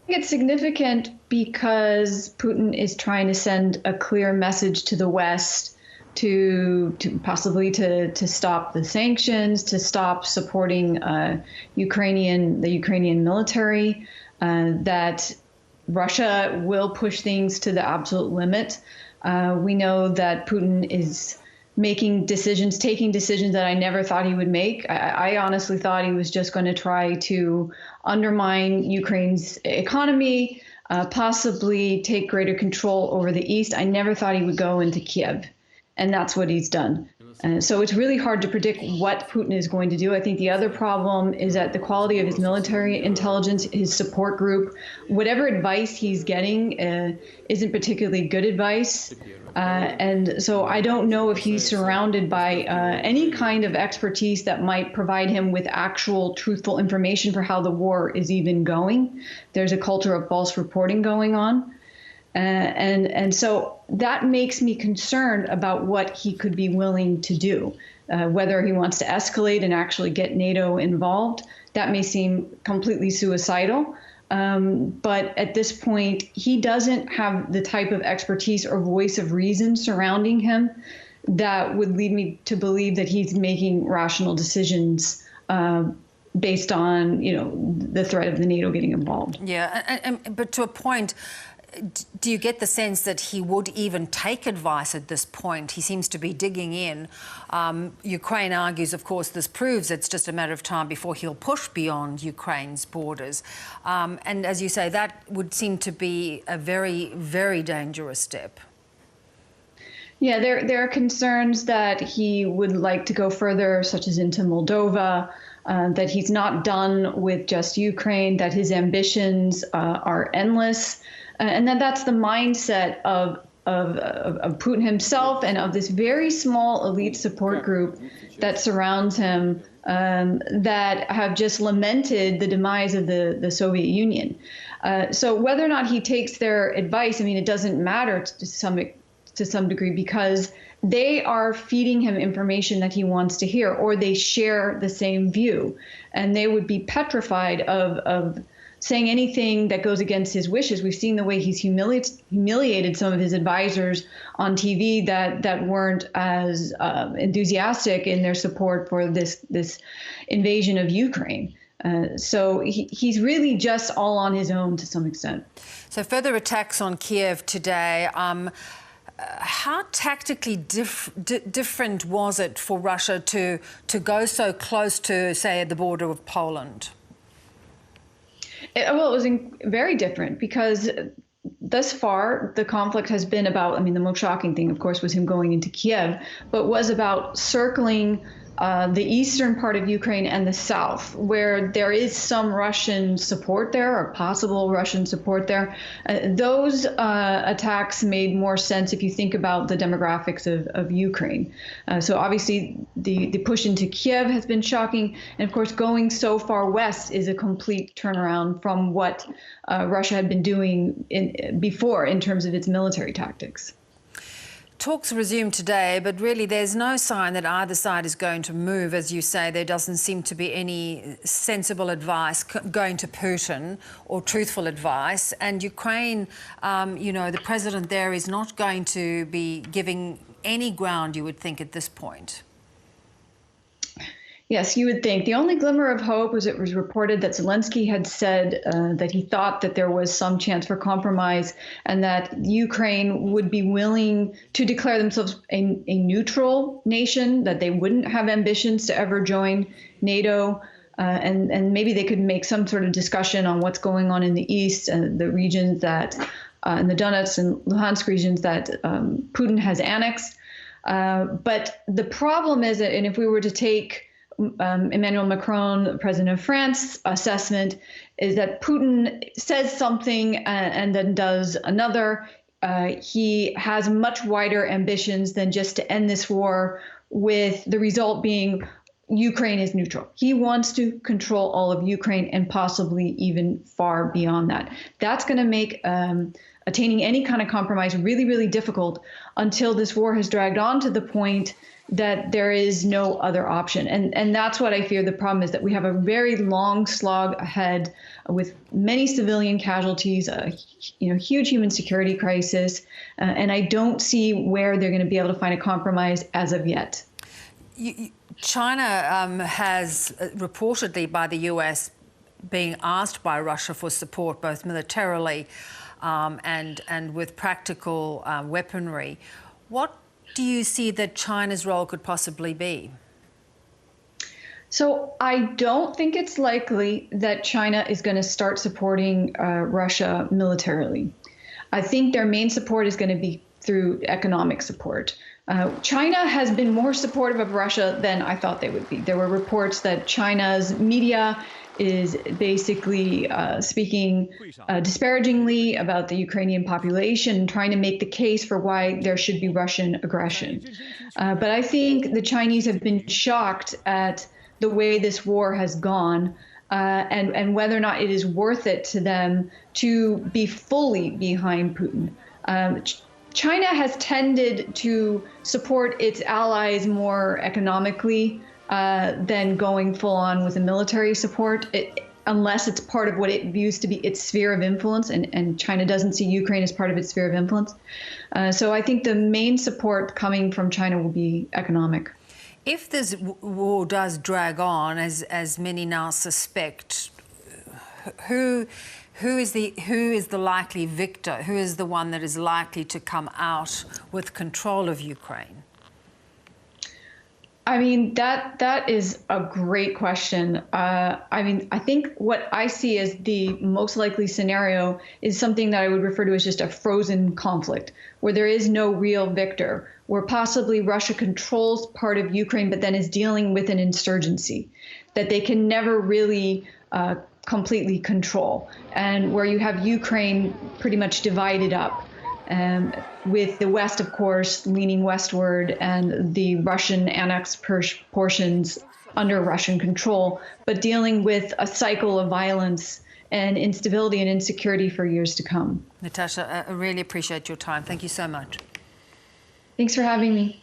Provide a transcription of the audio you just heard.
It's significant because Putin is trying to send a clear message to the West to possibly to stop the sanctions, to stop supporting the Ukrainian military, that Russia will push things to the absolute limit. We know that Putin is taking decisions that I never thought he would make. I honestly thought he was just going to try to undermine Ukraine's economy, possibly take greater control over the east. I never thought he would go into Kiev, and that's what he's done. So it's really hard to predict what Putin is going to do. I think the other problem is that the quality of his military intelligence, his support group, whatever advice he's getting isn't particularly good advice. And so I don't know if he's surrounded by any kind of expertise that might provide him with actual truthful information for how the war is even going. There's a culture of false reporting going on. And so that makes me concerned about what he could be willing to do, whether he wants to escalate and actually get NATO involved. That may seem completely suicidal. But at this point, he doesn't have the type of expertise or voice of reason surrounding him that would lead me to believe that he's making rational decisions based on, the threat of the NATO getting involved. Yeah, but to a point, do you get the sense that he would even take advice at this point? He seems to be digging in. Ukraine argues, of course, this proves it's just a matter of time before he'll push beyond Ukraine's borders. And as you say, that would seem to be a very, very dangerous step. Yeah, there are concerns that he would like to go further, such as into Moldova, that he's not done with just Ukraine, that his ambitions are endless. And then that's the mindset of Putin himself and of this very small elite support group that surrounds him, that have just lamented the demise of the Soviet Union. So whether or not he takes their advice, it doesn't matter to some degree, because they are feeding him information that he wants to hear, or they share the same view, and they would be petrified of saying anything that goes against his wishes. We've seen the way he's humiliated some of his advisors on TV that weren't as enthusiastic in their support for this invasion of Ukraine. So he's really just all on his own to some extent. So further attacks on Kiev today. How tactically different was it for Russia to go so close to, say, at the border of Poland? It was very different, because thus far the conflict has been about, the most shocking thing, of course, was him going into Kiev, but was about circling the eastern part of Ukraine and the south, where there is some Russian support there, or possible Russian support there. Those attacks made more sense if you think about the demographics of Ukraine. So obviously the push into Kiev has been shocking. And of course, going so far west is a complete turnaround from what Russia had been doing before in terms of its military tactics. Talks resume today, but really there's no sign that either side is going to move. As you say, there doesn't seem to be any sensible advice going to Putin, or truthful advice. And Ukraine, the president there is not going to be giving any ground, you would think, at this point. Yes, you would think. The only glimmer of hope was it was reported that Zelensky had said that he thought that there was some chance for compromise, and that Ukraine would be willing to declare themselves a neutral nation, that they wouldn't have ambitions to ever join NATO, and maybe they could make some sort of discussion on what's going on in the east and the regions that, in the Donetsk and Luhansk regions that Putin has annexed. But the problem is that, and if we were to take Emmanuel Macron, the president of France, assessment, is that Putin says something and then does another. He has much wider ambitions than just to end this war, with the result being Ukraine is neutral. He wants to control all of Ukraine, and possibly even far beyond that. That's going to make attaining any kind of compromise really, really difficult, until this war has dragged on to the point that there is no other option. And that's what I fear the problem is, that we have a very long slog ahead with many civilian casualties, a huge human security crisis, and I don't see where they're going to be able to find a compromise as of yet. China has reportedly by the US being asked by Russia for support both militarily and with practical weaponry. What do you see that China's role could possibly be? So I don't think it's likely that China is going to start supporting Russia militarily. I think their main support is going to be through economic support. China has been more supportive of Russia than I thought they would be. There were reports that China's media is basically speaking disparagingly about the Ukrainian population, trying to make the case for why there should be Russian aggression. But I think the Chinese have been shocked at the way this war has gone, and whether or not it is worth it to them to be fully behind Putin. China has tended to support its allies more economically than going full on with a military support, unless it's part of what it views to be its sphere of influence, and China doesn't see Ukraine as part of its sphere of influence. So I think the main support coming from China will be economic. If this war does drag on, as many now suspect, who is the likely victor? Who is the one that is likely to come out with control of Ukraine? I mean, that is a great question. I think what I see as the most likely scenario is something that I would refer to as just a frozen conflict, where there is no real victor, where possibly Russia controls part of Ukraine, but then is dealing with an insurgency that they can never really completely control, and where you have Ukraine pretty much divided up. With the West, of course, leaning westward, and the Russian annexed portions under Russian control, but dealing with a cycle of violence and instability and insecurity for years to come. Natasha, I really appreciate your time. Thank you so much. Thanks for having me.